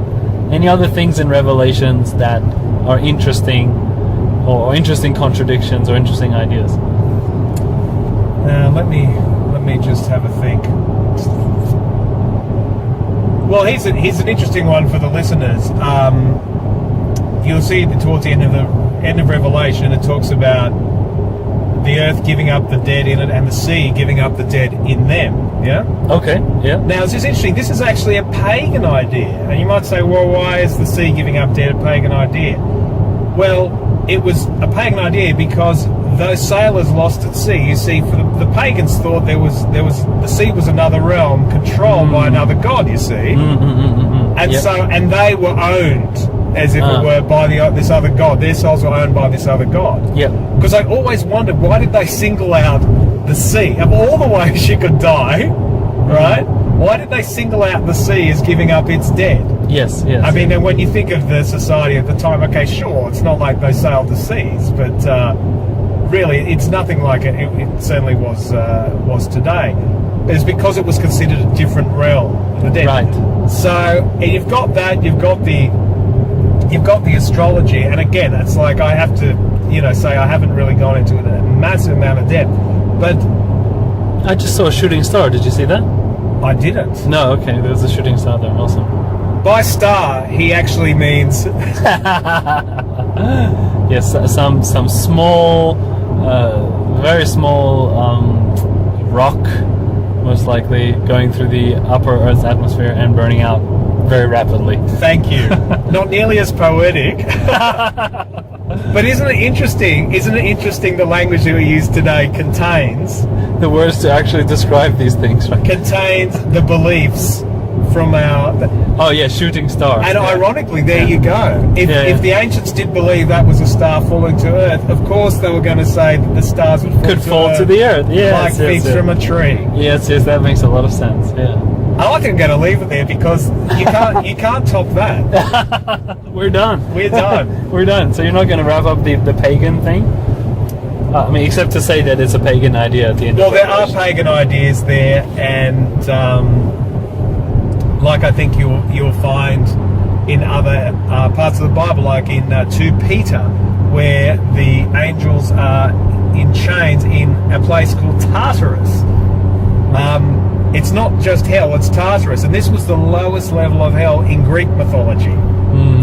Any other things in Revelations that are interesting, or interesting contradictions, or interesting ideas? Let me just have a think. Well, here's an interesting one for the listeners. You'll see towards the end of Revelation, it talks about the earth giving up the dead in it, and the sea giving up the dead in them. Yeah. Okay. Yeah. Now, this is interesting. This is actually a pagan idea, and you might say, "Well, why is the sea giving up dead a pagan idea?" Well, it was a pagan idea because those sailors lost at sea. You see, for the pagans thought there was the sea was another realm controlled by another god. You see, and Yep. and they were owned as if it were by this other god. Their souls were owned by this other god. Yep. Because I always wondered, why did they single out the sea? Of all the ways you could die, right? Why did they single out the sea as giving up its dead? Yes. I mean, and when you think of the society at the time, okay, sure, it's not like they sailed the seas, but really, it's nothing like it certainly was today. It's because it was considered a different realm, the dead. Right. So you've got that, you've got the astrology, and again, it's like I have to, say I haven't really gone into a massive amount of depth, but I just saw a shooting star. Did you see that? I didn't. No. Okay. There was a shooting star there. Awesome. By star, he actually means Yes. Some small, very small rock, most likely going through the upper Earth's atmosphere and burning out very rapidly. Thank you. Not nearly as poetic. But isn't it interesting? Isn't it interesting the language that we use today contains The words to actually describe these things, right? contains the beliefs from our. Oh yeah, shooting star. And Yeah. ironically, there you go. If the ancients did believe that was a star falling to Earth, of course they were going to say that the stars would Could fall Earth to the earth. Yes, like yes, figs from a tree. yes, that makes a lot of sense. Yeah. I think I'm going to leave it there because you can't top that. We're done. We're done. We're done. So you're not going to wrap up the pagan thing? I mean, except to say that it's a pagan idea at the end Well, of there are Revelation. pagan ideas there, and like I think you'll find in other parts of the Bible, like in 2 Peter, where the angels are in chains in a place called Tartarus. It's not just hell, it's Tartarus, and this was the lowest level of hell in Greek mythology,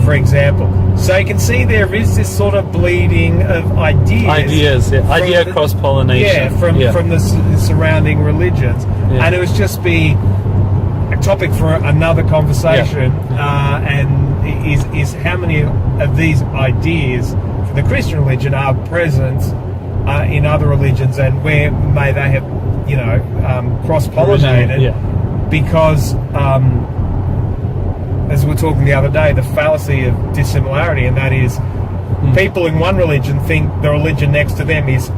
for example. So you can see there is this sort of bleeding of ideas. Idea cross-pollination. From the surrounding religions. And it would just be a topic for another conversation, and is how many of these ideas for the Christian religion are present in other religions, and where may they have, cross-pollinated, because as we were talking the other day, the fallacy of dissimilarity, and that is people in one religion think the religion next to them is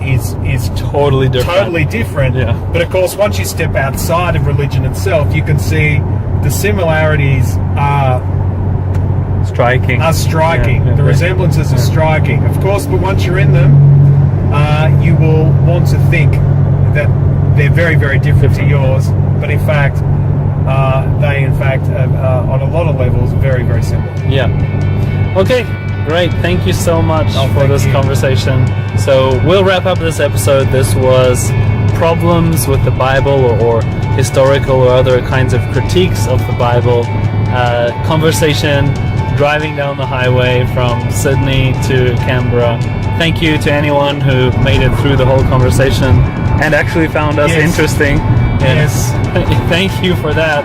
totally different. But of course, once you step outside of religion itself, you can see the similarities are striking. The resemblances are striking, of course, but once you're in them, you will want to think that they're very, very different to yours, but in fact, they in fact on a lot of levels very, very similar. Okay, great. Thank you so much for this conversation. So we'll wrap up this episode. This was problems with the Bible, or historical or other kinds of critiques of the Bible. Conversation driving down the highway from Sydney to Canberra. Thank you to anyone who made it through the whole conversation and actually found us interesting. Yes. Thank you for that.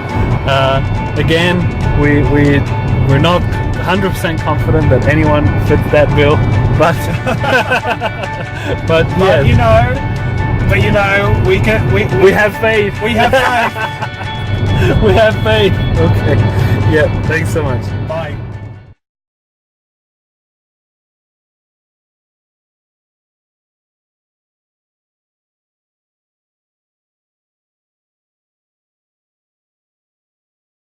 Again, we're not 100% confident that anyone fits that bill, but we have faith. We have faith. We have faith. Okay. Yeah. Thanks so much.